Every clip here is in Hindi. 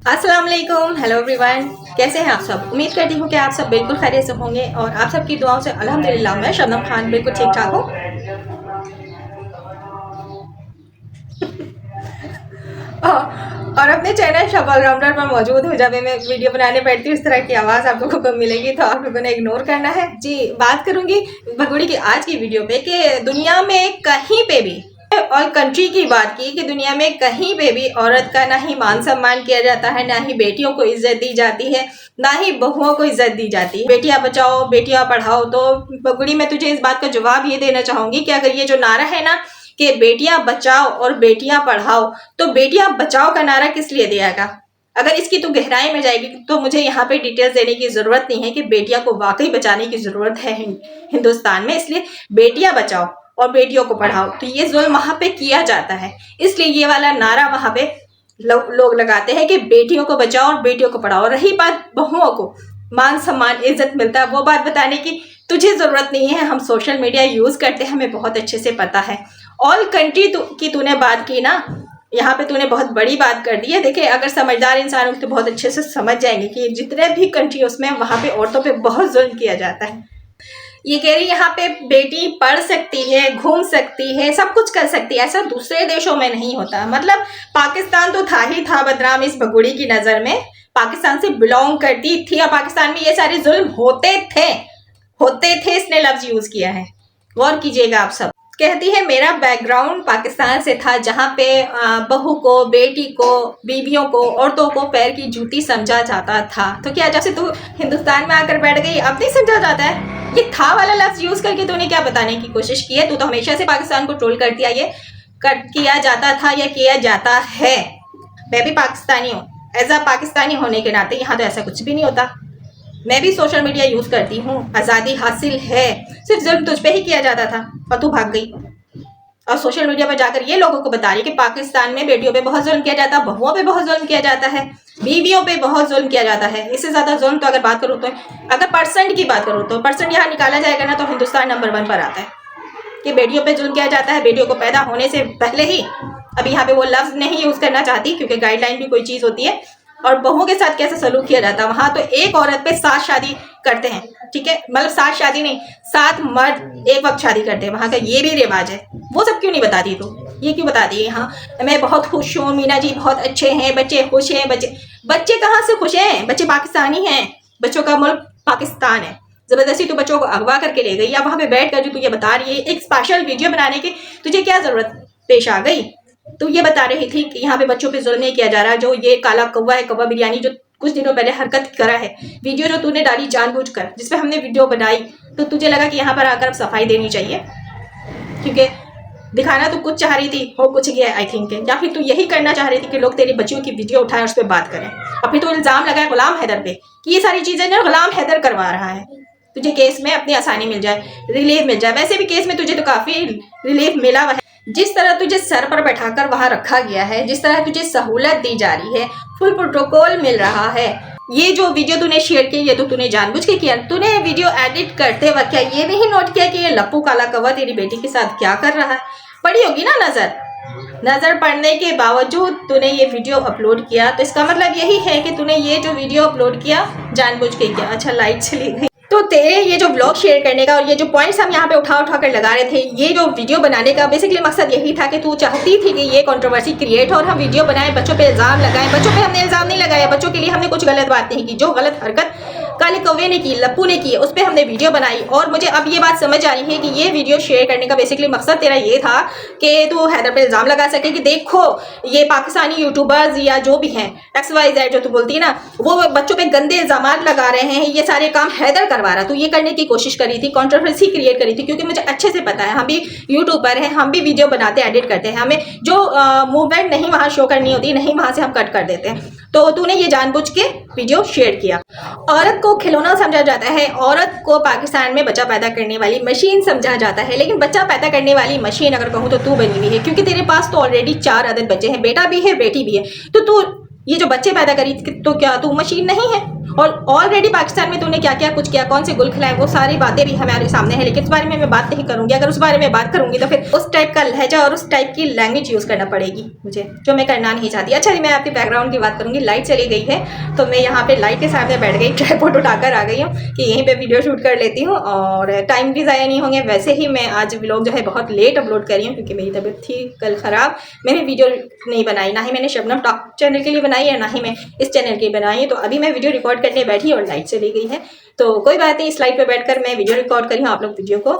अस्सलाम वालेकुम, हेलो एवरीवन। कैसे हैं आप सब? उम्मीद करती हूँ कि आप सब बिल्कुल खैरियत से होंगे और आप सबकी दुआओं से अल्हम्दुलिल्लाह मैं शबनम खान बिल्कुल ठीक ठाक हूँ। और अपने चैनल शब ऑलराउंडर पर मौजूद हूँ। जब मैं वीडियो बनाने बैठती हूँ इस तरह की आवाज़ आप लोगों को मिलेगी तो आप लोगों ने इग्नोर करना है। जी, बात करूँगी भगोड़ी की आज की वीडियो पे कि दुनिया में कहीं पे भी और कंट्री की बात की कि दुनिया में कहीं पे भी औरत का ना ही मान सम्मान किया जाता है, ना ही बेटियों को इज्जत दी जाती है, ना ही बहुओं को इज्जत दी जाती है। बेटियां बचाओ बेटियां पढ़ाओ, तो बगुड़ी मैं तुझे इस बात का जवाब ये देना चाहूंगी कि अगर ये जो नारा है ना कि बेटियां बचाओ और बेटियां पढ़ाओ, तो बेटियां बचाओ का नारा किस लिए दिया गया? अगर इसकी तो गहराई में जाएगी तो मुझे यहाँ पे डिटेल्स देने की जरूरत नहीं है कि बेटियां को वाकई बचाने की जरूरत है हिंदुस्तान में, इसलिए बेटियां बचाओ और बेटियों को पढ़ाओ। तो ये जुल्म वहां पे किया जाता है, इसलिए ये वाला नारा वहां पे लोग लगाते हैं कि बेटियों को बचाओ और बेटियों को पढ़ाओ। रही बात बहुओं को मान सम्मान इज्जत मिलता है, वो बात बताने की तुझे जरूरत नहीं है। हम सोशल मीडिया यूज करते हैं, हमें बहुत अच्छे से पता है। ऑल कंट्री की तूने बात की ना, यहाँ पे तूने बहुत बड़ी बात कर दी है। देखिए, अगर समझदार इंसान हो तो बहुत अच्छे से समझ जाएंगे कि जितने भी कंट्री उसमें वहां पे औरतों पे बहुत जुल्म किया जाता है। ये कह रही यहाँ पे बेटी पढ़ सकती है, घूम सकती है, सब कुछ कर सकती है, ऐसा दूसरे देशों में नहीं होता। मतलब पाकिस्तान तो था ही था बदनाम इस भगोड़ी की नजर में, पाकिस्तान से बिलोंग करती थी और पाकिस्तान में ये सारे जुल्म होते थे इसने लफ्ज यूज किया है, गौर कीजिएगा आप सब। कहती है मेरा बैकग्राउंड पाकिस्तान से था जहाँ पे बहू को, बेटी को, बीवियों को, औरतों को पैर की जूती समझा जाता था। तो क्या जब से तू हिंदुस्तान में आकर बैठ गई अब नहीं समझा जाता है? ये था वाला लफ्ज यूज करके तूने क्या बताने की कोशिश की है? तू तो हमेशा से पाकिस्तान को ट्रोल करती आई है, किया जाता था या किया जाता है। मैं भी पाकिस्तानी हूँ, एज अ पाकिस्तानी होने के नाते यहाँ तो ऐसा कुछ भी नहीं होता। मैं भी सोशल मीडिया यूज करती हूँ, आजादी हासिल है, सिर्फ जुल्म तुझ पे ही किया जाता था और तू भाग गई और सोशल मीडिया पर जाकर ये लोगों को बता रही कि पाकिस्तान में बेटियों पे बहुत जुल्म किया जाता है, बहुओं पे बहुत जुल्म किया जाता है, बीवियों पे बहुत जुल्म किया जाता है। इससे ज्यादा जुल्म तो अगर बात करूँ तो, अगर परसेंट की बात करूँ तो परसेंट यहाँ निकाला जाएगा ना तो हिंदुस्तान नंबर 1 पर आता है कि बेटियों पे जुल्म किया जाता है, बेटियों को पैदा होने से पहले ही। अब यहाँ पे वो लफ्ज नहीं यूज करना चाहती क्योंकि गाइडलाइन भी कोई चीज होती है। और बहुओं के साथ कैसे सलूक किया जाता है वहां, तो एक औरत पे 7 शादी करते हैं, ठीक है? मतलब 7 शादी नहीं, 7 मर्द एक वक्त शादी करते हैं, वहां का ये भी रिवाज है। वो सब क्यों नहीं बताती तू? ये क्यों बता दी? हाँ मैं बहुत खुश हूँ, मीना जी बहुत अच्छे हैं, बच्चे खुश हैं। बच्चे कहाँ से खुश हैं? बच्चे पाकिस्तानी हैं, बच्चों का मुल्क पाकिस्तान है। जबरदस्ती तू बच्चों को अगवा करके ले गई या वहां पे बैठ कर जो तू ये बता रही है एक स्पेशल वीडियो बनाने की तुझे क्या जरूरत पेश आ गई? तो ये बता रही थी कि यहाँ पे बच्चों पे जुल्म नहीं किया जा रहा। जो ये काला कौवा है, कौवा बिरयानी, जो कुछ दिनों पहले हरकत करा है, वीडियो जो तूने डाली जानबूझकर, जिसपे हमने वीडियो बनाई, तो तुझे लगा कि यहाँ पर आकर अब सफाई देनी चाहिए क्योंकि दिखाना तो कुछ चाह रही थी, हो कुछ गया आई थिंक, या फिर तू यही करना चाह रही थी कि लोग तेरी बच्चियों की वीडियो उठाए और उस पर बात करें। और फिर तो इल्जाम लगाया गुलाम हैदर पे कि ये सारी चीजें ना गुलाम हैदर करवा रहा है, तुझे केस में अपनी आसानी मिल जाए, रिलीफ मिल जाए। वैसे भी केस में तुझे तो काफी रिलीफ मिला हुआ है। जिस तरह तुझे सर पर बैठाकर वहां रखा गया है, जिस तरह तुझे सहूलत दी जा रही है, फुल प्रोटोकॉल मिल रहा है। ये जो वीडियो तूने शेयर की ये तो तूने जानबूझ के किया। तूने वीडियो एडिट करते वक्त क्या ये नहीं नोट किया कि ये लप्पू काला कौवा तेरी बेटी के साथ क्या कर रहा है? पड़ी होगी ना नजर पड़ने के बावजूद तूने ये वीडियो अपलोड किया, तो इसका मतलब यही है कि तूने ये जो वीडियो अपलोड किया जानबूझ के किया। अच्छा, लाइट चली गई। तो तेरे ये जो ब्लॉग शेयर करने का और ये जो पॉइंट्स हम यहाँ पे उठा कर लगा रहे थे, ये जो वीडियो बनाने का बेसिकली मकसद यही था कि तू चाहती थी कि ये कंट्रोवर्सी क्रिएट हो और हम वीडियो बनाएं, बच्चों पे इल्जाम लगाएं। बच्चों पे हमने इल्जाम नहीं लगाया, बच्चों के लिए हमने कुछ गलत बात नहीं की। जो गलत हरकत काले कौवे ने की, लप्पू ने की, उस पर हमने वीडियो बनाई। और मुझे अब ये बात समझ आ रही है कि ये वीडियो शेयर करने का बेसिकली मकसद तेरा ये था कि तू हैदर पे इल्जाम लगा सके कि देखो ये पाकिस्तानी यूट्यूबर्स या जो भी हैं XYZ जो तू बोलती है ना, वो बच्चों पे गंदे इल्जाम लगा रहे हैं, ये सारे काम हैदर करवा रहा। तो ये करने की कोशिश करी थी, कंट्रोवर्सी क्रिएट करी थी, क्योंकि मुझे अच्छे से पता है हम भी यूट्यूबर हैं, हम भी वीडियो बनाते एडिट करते हैं, हमें जो मूवमेंट नहीं वहां शो करनी होती नहीं वहां से हम कट कर देते हैं। तो तूने ये जानबूझ के वीडियो शेयर किया। औरत को खिलौना समझा जाता है, औरत को पाकिस्तान में बच्चा पैदा करने वाली मशीन समझा जाता है, लेकिन बच्चा पैदा करने वाली मशीन अगर कहूँ तो तू बनी हुई है, क्योंकि तेरे पास तो ऑलरेडी 4 अदद बच्चे हैं, बेटा भी है बेटी भी है। तो तू ये जो बच्चे पैदा करी तो क्या तू मशीन नहीं है? और ऑलरेडी पाकिस्तान में तूने क्या क्या कुछ किया, कौन से गुल खिलाए, वो सारी बातें भी हमारे सामने है, लेकिन उस बारे में मैं बात नहीं करूंगी। अगर उस बारे में बात करूंगी तो फिर उस टाइप का लहजा और उस टाइप की लैंग्वेज यूज़ करना पड़ेगी मुझे, जो मैं करना नहीं चाहती। अच्छा, मैं आपकी बैकग्राउंड की बात करूंगी। लाइट चली गई है तो मैं यहाँ पे लाइट के सामने बैठ गई, ट्राइपॉड उठाकर आ गई हूँ कि यहीं पर वीडियो शूट कर लेती हूँ और टाइम भी ज़ाया नहीं होंगे। वैसे ही मैं आज व्लॉग जो है बहुत लेट अपलोड करी हूँ क्योंकि मेरी तबीयत थी कल ख़राब। मैंने वीडियो नहीं बनाई, ना ही मैंने शबनम टॉक चैनल के लिए बनाई है, ना ही मैं इस चैनल के लिए बनाई है। तो अभी मैं वीडियो रिकॉर्ड करने बैठी और लाइट चली गई है, तो कोई बात नहीं। इस लाइट पे बैठकर मैं वीडियो रिकॉर्ड करी हूँ, आप लोग वीडियो को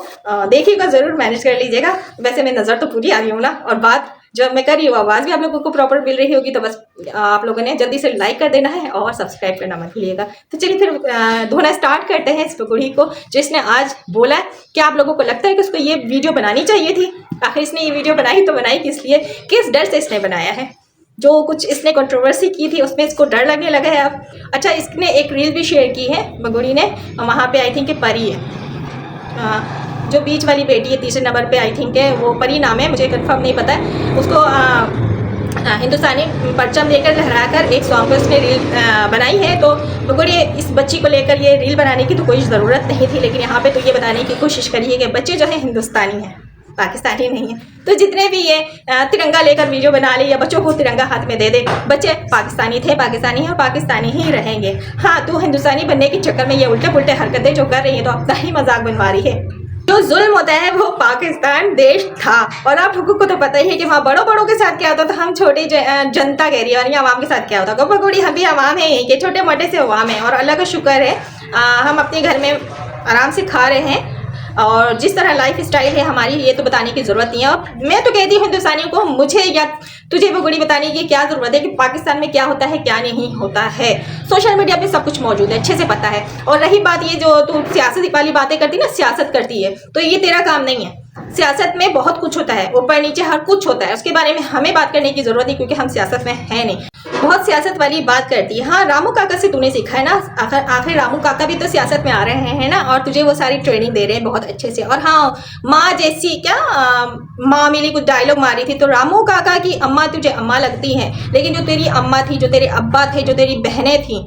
देखिएगा, ज़रूर मैनेज कर लीजिएगा। वैसे मैं नज़र तो पूरी आ रही हूँ ना, और बात जब मैं कर रही हूँ आवाज़ भी आप लोगों को प्रॉपर मिल रही होगी। तो बस आप लोगों ने जल्दी से लाइक कर देना है और सब्सक्राइब करना मत भूलिएगा। तो चलिए फिर धोना स्टार्ट करते हैं इस पकौड़ी को, जिसने आज बोला है। क्या आप लोगों को लगता है कि उसको ये वीडियो बनानी चाहिए थी? आखिर इसने ये वीडियो बनाई तो बनाई किस लिए, किस डर से इसने बनाया है? जो कुछ इसने कंट्रोवर्सी की थी उसमें इसको डर लगने लगा है अब। अच्छा, इसने एक रील भी शेयर की है बगोड़ी ने, वहाँ पे आई थिंक कि परी है, जो बीच वाली बेटी है तीसरे नंबर पे आई थिंक है, वो परी नाम है, मुझे कंफर्म नहीं पता है। उसको हिंदुस्तानी परचम लेकर लहराकर एक सॉन्ग पर उसने रील बनाई है। तो बगोड़ी इस बच्ची को लेकर ये रील बनाने की तो कोई ज़रूरत नहीं थी, लेकिन यहाँ पे तो ये बताने की कोशिश करी है कि बच्चे जो है हिंदुस्तानी हैं, पाकिस्तानी नहीं है। तो जितने भी ये तिरंगा लेकर वीडियो बना ले या बच्चों को तिरंगा हाथ में दे दे, बच्चे पाकिस्तानी थे, पाकिस्तानी हैं और पाकिस्तानी ही रहेंगे। हाँ, तो हिंदुस्तानी बनने के चक्कर में ये उल्टे पुल्टे हरकतें जो कर रही है तो अपना ही मजाक बनवा रही है। जो जुल्म होता है वो पाकिस्तान देश था, और आप लोगों को तो पता ही है कि वहाँ बड़ों बड़ों के साथ क्या होता था, हम छोटी जनता कह रही है, और आवाम के साथ क्या होता है। पकौड़ी हम भी आवाम है, यहीं के छोटे मोटे से आवाम है, और अल्लाह का शुक्र है हम अपने घर में आराम से खा रहे हैं। और जिस तरह लाइफ स्टाइल है हमारी, ये तो बताने की ज़रूरत नहीं है। और मैं तो कहती हूँ हिंदुस्तानियों को, मुझे या तुझे बगोड़ी बताने की क्या ज़रूरत है कि पाकिस्तान में क्या होता है क्या नहीं होता है। सोशल मीडिया पे सब कुछ मौजूद है, अच्छे से पता है। और रही बात ये जो तू सियासत वाली बातें करती ना, सियासत करती है, तो ये तेरा काम नहीं है। सियासत में बहुत कुछ होता है, ऊपर नीचे हर कुछ होता है, उसके बारे में हमें बात करने की ज़रूरत नहीं क्योंकि हम सियासत में है नहीं। बहुत सियासत वाली बात करती है। हाँ, रामू काका से तूने सीखा है ना, आखिर रामू काका भी तो सियासत में आ रहे हैं ना, और तुझे वो सारी ट्रेनिंग दे रहे हैं बहुत अच्छे से। और हाँ, माँ जैसी क्या माँ मिली कुछ डायलॉग मारी थी, तो रामू काका की अम्मा तुझे अम्मा लगती है, लेकिन जो तेरी अम्मा थी, जो तेरे अब्बा थे, जो तेरी बहनें थी,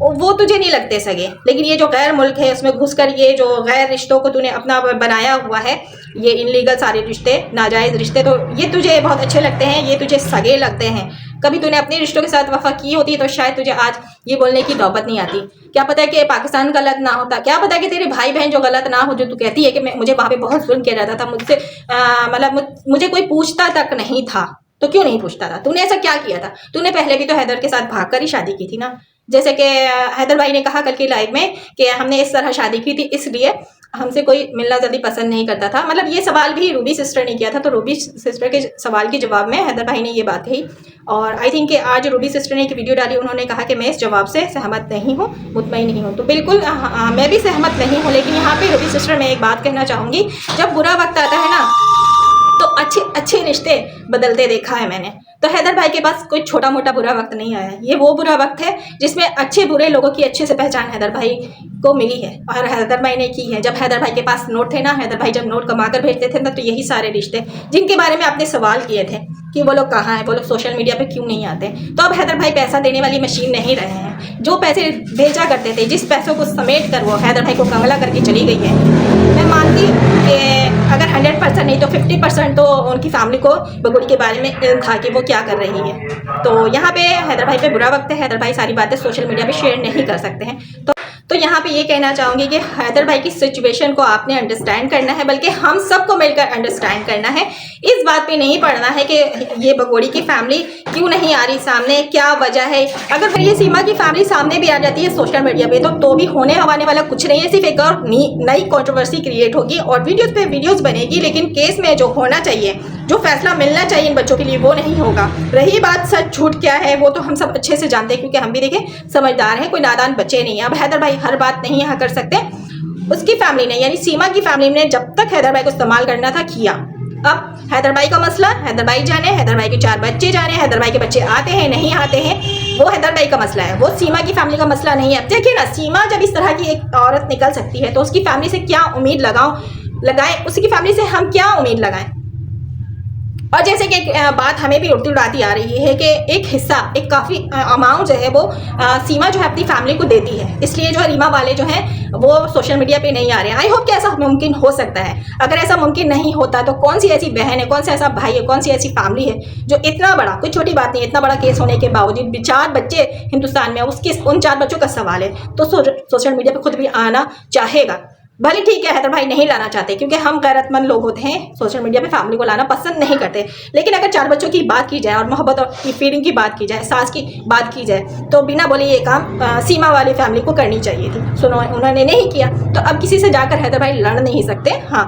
वो तुझे नहीं लगते सगे। लेकिन ये जो गैर मुल्क है उसमें घुसकर ये जो गैर रिश्तों को तूने अपना बनाया हुआ है, ये इनलीगल सारे रिश्ते, नाजायज़ रिश्ते, तो ये तुझे बहुत अच्छे लगते हैं, ये तुझे सगे लगते हैं। कभी तूने अपने रिश्तों के साथ वफा की होती तो शायद तुझे आज ये बोलने की नौबत नहीं आती। क्या पता है कि पाकिस्तान गलत ना होता, क्या पता है कि तेरे भाई बहन जो गलत ना हो, जो तू कहती है कि मुझे वहाँ पे बहुत जुल्म किया जाता था, मुझसे मतलब मुझे कोई पूछता तक नहीं था। तो क्यों नहीं पूछता था? तूने ऐसा क्या किया था? तूने पहले भी तो हैदर के साथ भाग कर ही शादी की थी ना। जैसे कि हैदर भाई ने कहा कल की लाइव में कि हमने इस तरह शादी की थी, इसलिए हमसे कोई मिलना जल्दी पसंद नहीं करता था। मतलब ये सवाल भी रूबी सिस्टर ने किया था, तो रूबी सिस्टर के सवाल के जवाब में हैदर भाई ने ये बात कही। और आई थिंक कि आज रूबी सिस्टर ने एक वीडियो डाली, उन्होंने कहा कि मैं इस जवाब से सहमत नहीं हूँ, मुतमईन नहीं हूँ। तो बिल्कुल मैं भी सहमत नहीं हूँ, लेकिन यहाँ पे रूबी सिस्टर मैं एक बात कहना चाहूँगी, जब बुरा वक्त आता है ना तो अच्छे अच्छे रिश्ते बदलते देखा है मैंने। तो हैदर भाई के पास कोई छोटा मोटा बुरा वक्त नहीं आया, ये वो बुरा वक्त है जिसमें अच्छे बुरे लोगों की अच्छे से पहचान हैदर भाई को मिली है और हैदर भाई ने की है। जब हैदर भाई के पास नोट थे ना, हैदर भाई जब नोट कमा कर भेजते थे ना, तो यही सारे रिश्ते जिनके बारे में आपने सवाल किए थे कि वो लोग कहाँ हैं, वो लोग सोशल मीडिया पे क्यों नहीं आते, तो अब हैदर भाई पैसा देने वाली मशीन नहीं रहे हैं। जो पैसे भेजा करते थे, जिस पैसों को समेट कर वो हैदर भाई को कंगला करके चली गई है, मैं मानती कि अगर 100% नहीं तो 50% तो उनकी फैमिली को बगोड़ी के बारे में इल्म था कि वो क्या कर रही है। तो यहाँ पे हैदर भाई पे बुरा वक्त है, हैदर भाई सारी बातें सोशल मीडिया पे शेयर नहीं कर सकते हैं। तो यहाँ पे ये कहना चाहूँगी कि हैदर भाई की सिचुएशन को आपने अंडरस्टैंड करना है, बल्कि हम सबको मिलकर अंडरस्टैंड करना है। इस बात पे नहीं पड़ना है कि ये बगोड़ी की फैमिली क्यों नहीं आ रही सामने, क्या वजह है। अगर ये सीमा की फैमिली सामने भी आ जाती है सोशल मीडिया पे तो भी होने हवाने वाला कुछ नहीं है, सिर्फ एक और नई कंट्रोवर्सी क्रिएट होगी और वीडियोज़ पे वीडियोज़ बनेगी, लेकिन केस में जो होना चाहिए, जो फैसला मिलना चाहिए इन बच्चों के लिए, वो नहीं होगा। रही बात सच झूठ क्या है, वो तो हम सब अच्छे से जानते हैं क्योंकि हम भी देखें समझदार हैं, कोई नादान बच्चे नहीं है। अब हैदर भाई हर बात नहीं यहाँ कर सकते, उसकी फैमिली ने यानी सीमा की फैमिली ने जब तक हैदर भाई को इस्तेमाल करना था किया। अब हैदर भाई का मसला हैदर भाई जाने, हैदर भाई के 4 बच्चे जाने, हैदर भाई के बच्चे आते हैं नहीं आते हैं, वो हैदर भाई का मसला है, वो सीमा की फैमिली का मसला नहीं है। अब देखिए ना, सीमा जब इस तरह की एक औरत निकल सकती है तो उसकी फैमिली से क्या उम्मीद लगाएं, उसकी फैमिली से हम क्या उम्मीद लगाएं। और जैसे कि बात हमें भी उड़ती उड़ाती आ रही है कि एक हिस्सा, एक काफ़ी अमाउंट जो है वो सीमा जो है अपनी फैमिली को देती है, इसलिए जो है रीमा वाले जो हैं वो सोशल मीडिया पे नहीं आ रहे हैं। आई होप कि ऐसा मुमकिन हो सकता है। अगर ऐसा मुमकिन नहीं होता तो कौन सी ऐसी बहन है, कौन सा ऐसा भाई है, कौन सी ऐसी फैमिली है जो इतना बड़ा, कोई छोटी बात नहीं, इतना बड़ा केस होने के बावजूद 4 बच्चे हिंदुस्तान में, उसके उन 4 बच्चों का सवाल है तो सोशल मीडिया पर खुद भी आना चाहेगा। भले ठीक है हैदर भाई नहीं लाना चाहते क्योंकि हम गैरतमंद लोग होते हैं, सोशल मीडिया पे फैमिली को लाना पसंद नहीं करते, लेकिन अगर 4 बच्चों की बात की जाए और मोहब्बत और की फीडिंग की बात की जाए, सास की बात की जाए, तो बिना बोले ये काम सीमा वाली फैमिली को करनी चाहिए थी। सुनो, उन्होंने नहीं किया तो अब किसी से जाकर हैदर भाई लड़ नहीं सकते। हाँ,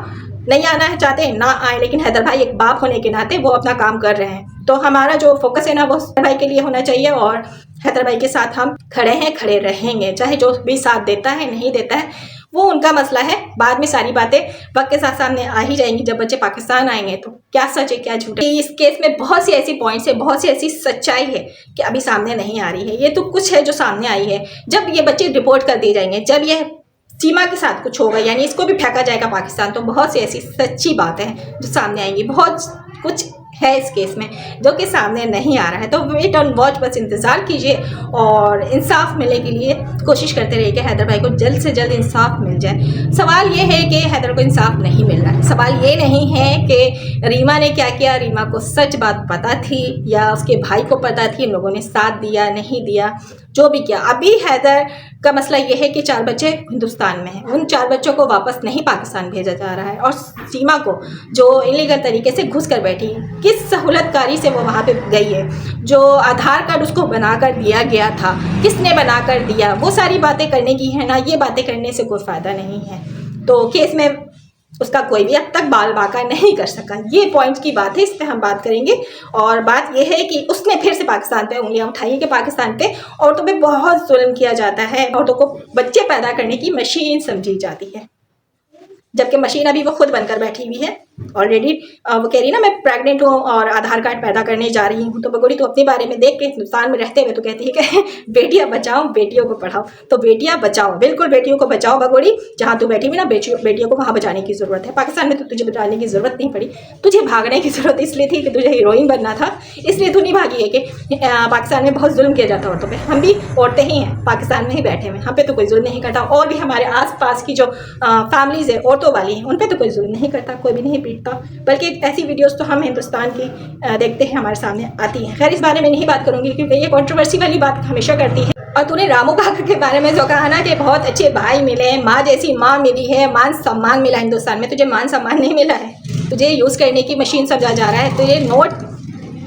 नहीं आना है चाहते ना आए, लेकिन हैदर भाई एक बाप होने के नाते वो अपना काम कर रहे हैं, तो हमारा जो फोकस है ना वो हैदर भाई के लिए होना चाहिए और हैदर भाई के साथ हम खड़े हैं, खड़े रहेंगे, चाहे जो भी साथ देता है नहीं देता है वो उनका मसला है। बाद में सारी बातें वक्त के साथ सामने आ ही जाएंगी। जब बच्चे पाकिस्तान आएंगे तो क्या सच है क्या झूठ है। इस केस में बहुत सी ऐसी पॉइंट्स है, बहुत सी ऐसी सच्चाई है कि अभी सामने नहीं आ रही है। ये तो कुछ है जो सामने आई है। जब ये बच्चे रिपोर्ट कर दिए जाएंगे, जब ये सीमा के साथ कुछ होगा यानी इसको भी फेंका जाएगा पाकिस्तान, तो बहुत सी ऐसी सच्ची बातें हैं जो सामने आएंगी। बहुत कुछ है इस केस में जो कि सामने नहीं आ रहा है, तो वेट ऑन वॉच, बस इंतज़ार कीजिए और इंसाफ मिलने के लिए कोशिश करते रहिए कि हैदर भाई को जल्द से जल्द इंसाफ मिल जाए। सवाल ये है कि हैदर को इंसाफ नहीं मिल रहा है। सवाल ये नहीं है कि रीमा ने क्या किया, रीमा को सच बात पता थी या उसके भाई को पता थी, इन लोगों ने साथ दिया नहीं दिया, जो भी किया। अभी हैदर का मसला ये है कि 4 बच्चे हिंदुस्तान में हैं, उन 4 बच्चों को वापस नहीं पाकिस्तान भेजा जा रहा है और सीमा को जो इलीगल तरीके से घुस कर बैठी, किस सहूलतकारी से वो वहाँ पे गई है, जो आधार कार्ड उसको बनाकर दिया गया था किसने बनाकर दिया, वो सारी बातें करने की है ना। ये बातें करने से कोई फ़ायदा नहीं है। तो केस में उसका कोई भी अब तक बाल बाका नहीं कर सका। ये पॉइंट की बात है, इस पर हम बात करेंगे। और बात यह है कि उसने फिर से पाकिस्तान पे उंगलियां उठाई कि पाकिस्तान पे औरतों पे बहुत जुल्म किया जाता है, औरतों को बच्चे पैदा करने की मशीन समझी जाती है, जबकि मशीन अभी वो खुद बनकर बैठी हुई है ऑलरेडी। वो कह रही ना मैं प्रेग्नेंट हूँ और आधार कार्ड पैदा करने जा रही हूँ। तो बगोड़ी तो अपने बारे में देख के हिंदुस्तान में रहते हुए तो कहती है कि बेटियाँ बचाओ, बेटियों को पढ़ाओ। तो बेटियाँ बचाओ, बिल्कुल बेटियों को बचाओ बगोड़ी। जहाँ तू बैठी हुई ना, बेटियों को वहाँ बचाने की ज़रूरत है। पाकिस्तान में तो तुझे बचाने की ज़रूरत नहीं पड़ी, तुझे भागने की ज़रूरत इसलिए थी कि तुझे हीरोइन बनना था, इसलिए तू नहीं भागी है कि पाकिस्तान में बहुत जुल्म किया जाता है औरतों पर। हम भी औरतें ही हैं, पाकिस्तान में ही बैठे हुए, हम पे तो कोई जुल्म नहीं करता। और भी हमारे आस पास की जो फैमिलीज़ है औरतों वाली हैं, उन पर तो कोई जुल्म नहीं करता, कोई भी नहीं पीटता। बल्कि ऐसी वीडियोस तो हम हिंदुस्तान की देखते हैं, हमारे सामने आती हैं। खैर, इस बारे में नहीं बात करूंगी क्योंकि ये कंट्रोवर्सी वाली बात हमेशा करती है। और तूने रामू काका के बारे में जो कहा ना कि बहुत अच्छे भाई मिले, माँ जैसी माँ मिली है, मान सम्मान मिला हिंदुस्तान में, तुझे मान सम्मान नहीं मिला है। तुझे यूज़ करने की मशीन समझा जा रहा है, तुझे नोट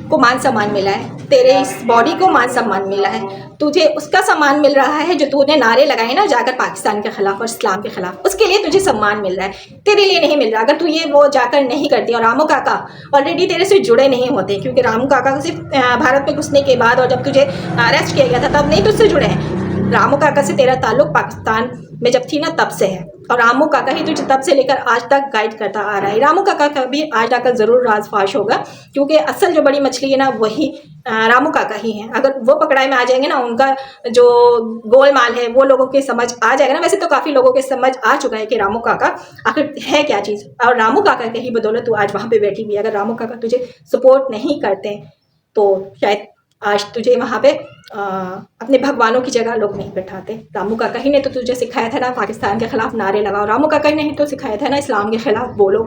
को मान सम्मान मिला है, तेरे इस बॉडी को मान सम्मान मिला है, तुझे उसका सम्मान मिल रहा है जो तूने नारे लगाए ना जाकर पाकिस्तान के खिलाफ और इस्लाम के खिलाफ, उसके लिए तुझे सम्मान मिल रहा है, तेरे लिए नहीं मिल रहा। अगर तू ये वो जाकर नहीं करती, और रामू काका ऑलरेडी तेरे से जुड़े नहीं होते क्योंकि रामू काका सिर्फ भारत में घुसने के बाद और जब तुझे अरेस्ट किया गया था तब नहीं तुझसे जुड़े हैं। रामू काका से तेरा ताल्लुक पाकिस्तान में जब थी ना तब से है, और रामू काका ही तुझे तब से लेकर आज तक गाइड करता आ रहा है। रामू काका का भी आज जाकर ज़रूर राजफाश होगा क्योंकि असल जो बड़ी मछली है ना वही रामू काका ही है। अगर वो पकड़ाई में आ जाएंगे ना, उनका जो गोलमाल है वो लोगों के समझ आ जाएगा ना। वैसे तो काफ़ी लोगों के समझ आ चुका है कि रामू काका आखिर है क्या चीज़, और रामू काका के ही बदौलत तू आज वहाँ पे बैठी हुई है। अगर रामू काका तुझे सपोर्ट नहीं करते तो शायद आज तुझे वहाँ पे अपने भगवानों की जगह लोग नहीं बैठाते। रामू काका ही ने तो तुझे सिखाया था ना पाकिस्तान के खिलाफ नारे लगाओ, रामू काका ही ने तो सिखाया था ना इस्लाम के खिलाफ बोलो।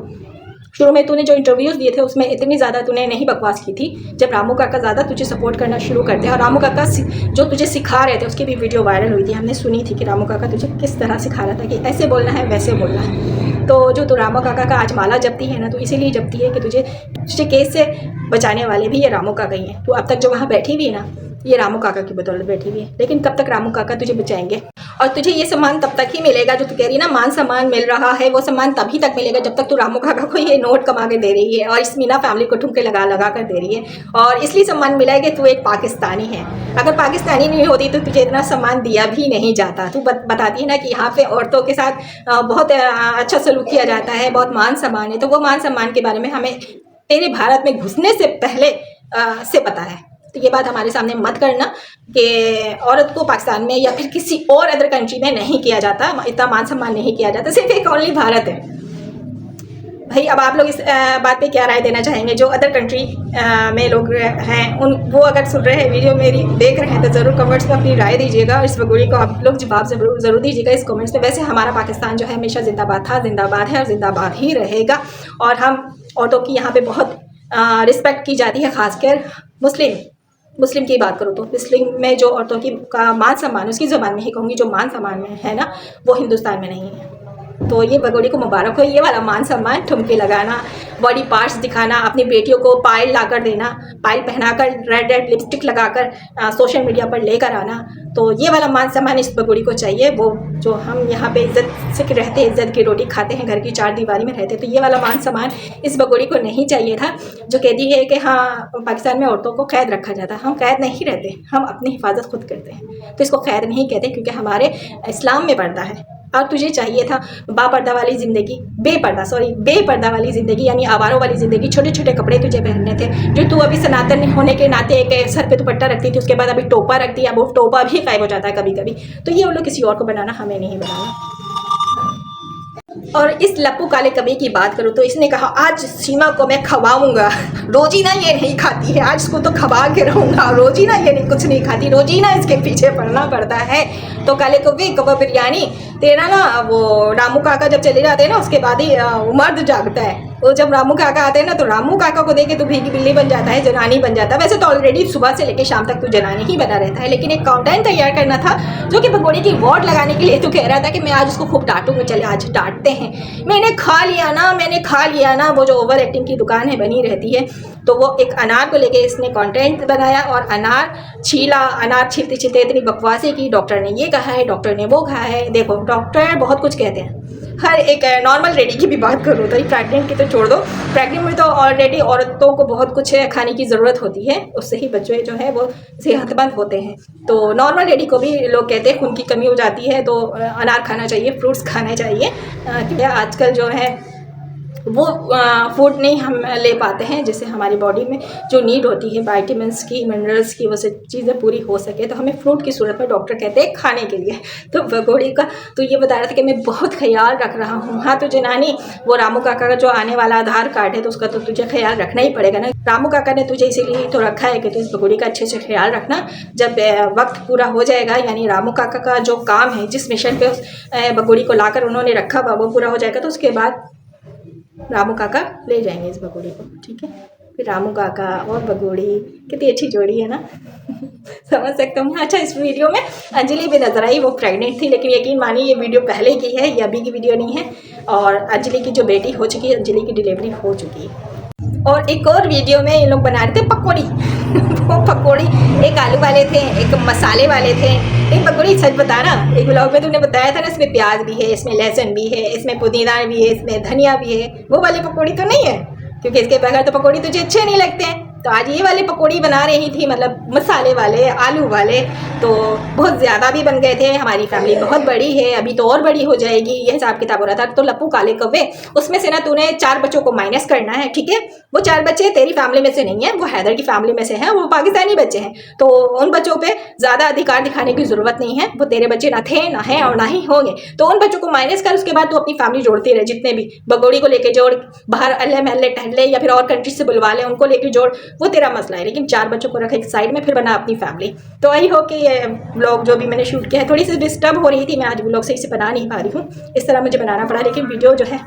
शुरू में तूने जो इंटरव्यूज़ दिए थे उसमें इतनी ज़्यादा तूने नहीं बकवास की थी। जब रामू काका ज़्यादा तुझे सपोर्ट करना शुरू करते हैं, और रामू काका जो तुझे सिखा रहे थे उसकी भी वीडियो वायरल हुई थी, हमने सुनी थी कि रामू काका तुझे किस तरह सिखा रहा था कि ऐसे बोलना है वैसे बोलना है। तो जो तू रामू काका का आज माला जपती है ना, तो इसीलिए जपती है कि तुझे केस से बचाने वाले भी ये रामू काका ही हैं। तो अब तक जो वहाँ बैठी हुई है ना, ये रामू काका की बदौलत बैठी हुई है। लेकिन कब तक रामू काका तुझे बचाएंगे? और तुझे ये सम्मान तब तक ही मिलेगा जो तू कह रही ना मान सम्मान मिल रहा है, वो सम्मान तभी तक मिलेगा जब तक तू रामू काका को ये नोट कमा के दे रही है और इस मीना फैमिली को ठुमके लगा लगा कर दे रही है। और इसलिए सम्मान मिला है कि तू एक पाकिस्तानी है। अगर पाकिस्तानी नहीं होती तो तुझे इतना सम्मान दिया भी नहीं जाता। तू बताती है ना कि यहाँ पे औरतों के साथ बहुत अच्छा सलूक किया जाता है, बहुत मान सम्मान है। तो वो मान सम्मान के बारे में हमें तेरे भारत में घुसने से पहले से पता है। तो ये बात हमारे सामने मत करना कि औरत को पाकिस्तान में या फिर किसी और अदर कंट्री में नहीं किया जाता, इतना मान सम्मान नहीं किया जाता। सिर्फ एक ओनली भारत है भाई अब आप लोग इस बात पे क्या राय देना चाहेंगे? जो अदर कंट्री में लोग हैं उन वो अगर सुन रहे हैं वीडियो मेरी देख रहे हैं तो ज़रूर कमेंट्स में अपनी राय दीजिएगा। इस भगोड़ी को आप लोग जवाब ज़रूर दीजिएगा इस कमेंट्स में। वैसे हमारा पाकिस्तान जो है हमेशा जिंदाबाद था, जिंदाबाद है और जिंदाबाद ही रहेगा। और हम औरतों की यहाँ पे बहुत रिस्पेक्ट की जाती है, खासकर मुस्लिम की बात करूँ तो मुस्लिम में जो औरतों की का मान सम्मान, उसकी ज़बान में ही कहूँगी, जो मान सम्मान में है ना वो हिंदुस्तान में नहीं है। तो ये भगोड़ी को मुबारक हो, ये वाला मान सम्मान, ठुमके लगाना, बॉडी पार्ट्स दिखाना, अपनी बेटियों को पायल लाकर देना, पायल पहनाकर रेड लिपस्टिक लगाकर सोशल मीडिया पर लेकर आना। तो ये वाला मान सम्मान इस भगोड़ी को चाहिए। वो जो हम यहाँ पे इज्जत से रहते हैं, इज्जत की रोटी खाते हैं, घर की चार दीवारी में रहते हैं, तो ये वाला मान सम्मान इस भगोड़ी को नहीं चाहिए था। जो कहती है कि हाँ पाकिस्तान में औरतों को कैद रखा जाता है, हम कैद नहीं रहते, हम अपनी हिफाजत खुद करते हैं। तो इसको कैद नहीं कहते क्योंकि हमारे इस्लाम में पर्दा है। और तुझे चाहिए था बापर्दा वाली ज़िंदगी, बेपर्दा वाली ज़िंदगी, यानी आवारों वाली ज़िंदगी। छोटे छोटे कपड़े तुझे पहनने थे, जो तू अभी सनातन होने के नाते एक सर पे दुपट्टा रखती थी, उसके बाद अभी टोपा रखती है, अब वो टोपा भी गायब हो जाता है कभी कभी। तो ये वो लोग किसी और को बनाना, हमें नहीं बनाना। और इस लप्पू काले कबीर की बात करूँ तो इसने कहा आज सीमा को मैं खवाऊंगा। रोजीना ये नहीं खाती है, आज इसको तो खवा के रहूँगा। रोजीना ये नहीं, कुछ नहीं खाती, रोजीना इसके पीछे पड़ना पड़ता है। तो काले कबीर बिरयानी तेरा ना वो रामू काका जब चले जाते हैं ना उसके बाद ही मर्द जागता है। वो जब रामू काका आते हैं ना तो रामू काका को देख के तो भीगी बिल्ली बन जाता है, जनानी बन जाता है। वैसे तो ऑलरेडी सुबह से लेकर शाम तक तो जनानी ही बना रहता है, लेकिन एक कंटेंट तैयार करना था जो कि भगोड़ी की वोट लगाने के लिए तो कह रहा था कि मैं आज उसको खूब डांटूंगा। चले आज डांटते हैं। मैंने खा लिया ना वो जो ओवर एक्टिंग की दुकान है बनी रहती है। तो वो एक अनार को लेके इसने कंटेंट बनाया और अनार छीलते छीलते इतनी बकवासी की। डॉक्टर ने ये कहा है, डॉक्टर ने वो कहा है। देखो डॉक्टर बहुत कुछ कहते हैं। हर एक नॉर्मल लेडी की भी बात करूँ तो प्रेग्नेंट की तो छोड़ दो, प्रेग्नेंट में तो ऑलरेडी औरतों को बहुत कुछ खाने की ज़रूरत होती है, उससे ही बच्चे जो है वो सेहतमंद होते हैं। तो नॉर्मल लेडी को भी लोग कहते हैं खून की कमी हो जाती है तो अनार खाना चाहिए, फ्रूट्स खाने चाहिए। क्योंकि आजकल जो है वो फूड नहीं हम ले पाते हैं जिससे हमारी बॉडी में जो नीड होती है विटामिन्स की, मिनरल्स की, वो सब चीज़ें पूरी हो सके, तो हमें फ्रूट की सूरत में डॉक्टर कहते हैं खाने के लिए। तो भगोड़ी का तो ये बता रहा था कि मैं बहुत ख्याल रख रहा हूँ। हाँ तो जनानी वो रामू काका का जो आने वाला आधार कार्ड है तो उसका तो तुझे ख्याल रखना ही पड़ेगा ना। रामू काका ने तुझे इसीलिए तो रखा है कि तू इस भगोड़ी का अच्छे से ख्याल रखना। जब वक्त पूरा हो जाएगा, यानी रामू काका का जो काम है, जिस मिशन पे उस भगोड़ी को लाकर उन्होंने रखा हुआ वो पूरा हो जाएगा, तो उसके बाद रामू काका ले जाएंगे इस भगोड़ी को, ठीक है। फिर रामू काका और भगोड़ी कितनी अच्छी जोड़ी है ना। समझ सकते हो। अच्छा इस वीडियो में अंजलि भी नजर आई, वो प्रेग्नेंट थी, लेकिन यकीन मानिए ये वीडियो पहले की है, ये अभी की वीडियो नहीं है। और अंजलि की जो बेटी हो चुकी है, अंजलि की डिलीवरी हो चुकी है। और एक और वीडियो में ये लोग बना रहे थे पकौड़ी। वो पकौड़ी एक आलू वाले थे, एक मसाले वाले थे। एक पकौड़ी सच बता ना, एक ब्लॉग में तुमने बताया था ना इसमें प्याज भी है, इसमें लहसुन भी है, इसमें पुदीना भी है, इसमें धनिया भी है। वो वाली पकौड़ी तो नहीं है, क्योंकि इसके बगैर तो पकौड़ी तुझे अच्छे नहीं लगते हैं। तो आज ये वाले पकौड़ी बना रही थी, मतलब मसाले वाले, आलू वाले। तो बहुत ज़्यादा भी बन गए थे। हमारी फैमिली बहुत बड़ी है, अभी तो और बड़ी हो जाएगी, ये हिसाब किताब हो रहा था। तो लप्पू काले कौवे उसमें से ना तूने 4 बच्चों को माइनस करना है, ठीक है। वो 4 बच्चे तेरी फैमिली में से नहीं है, वो हैदर की फैमिली में से हैं, वो पाकिस्तानी बच्चे हैं। तो उन बच्चों पे ज़्यादा अधिकार दिखाने की ज़रूरत नहीं है, वो तेरे बच्चे ना थे, ना हैं और ना ही होंगे। तो उन बच्चों को माइनस कर, उसके बाद तू अपनी फैमिली जोड़ती रहे, जितने भी भगोड़ी को लेके जोड़, बाहर अल्ले महल्ले टहले या फिर और कंट्री से बुलवा ले, उनको लेके जोड़, वो तेरा मसला है। लेकिन 4 बच्चों को रख एक साइड में, फिर बना अपनी फैमिली। तो आई हो कि ये ब्लॉग जो भी मैंने शूट किया है, थोड़ी सी डिस्टर्ब हो रही थी, मैं आज ब्लॉग सही से बना नहीं पा रही हूँ, इस तरह मुझे बनाना पड़ा। लेकिन वीडियो जो है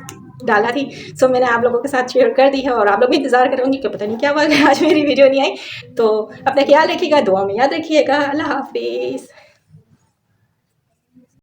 डाला थी, सो मैंने आप लोगों के साथ शेयर कर दी है। और आप लोग भी इंतजार करेंगे कि पता नहीं क्या हुआ आज मेरी वीडियो नहीं आई। तो अपना ख्याल रखिएगा, दुआ में याद रखिएगा। अल्लाह हाफिज़।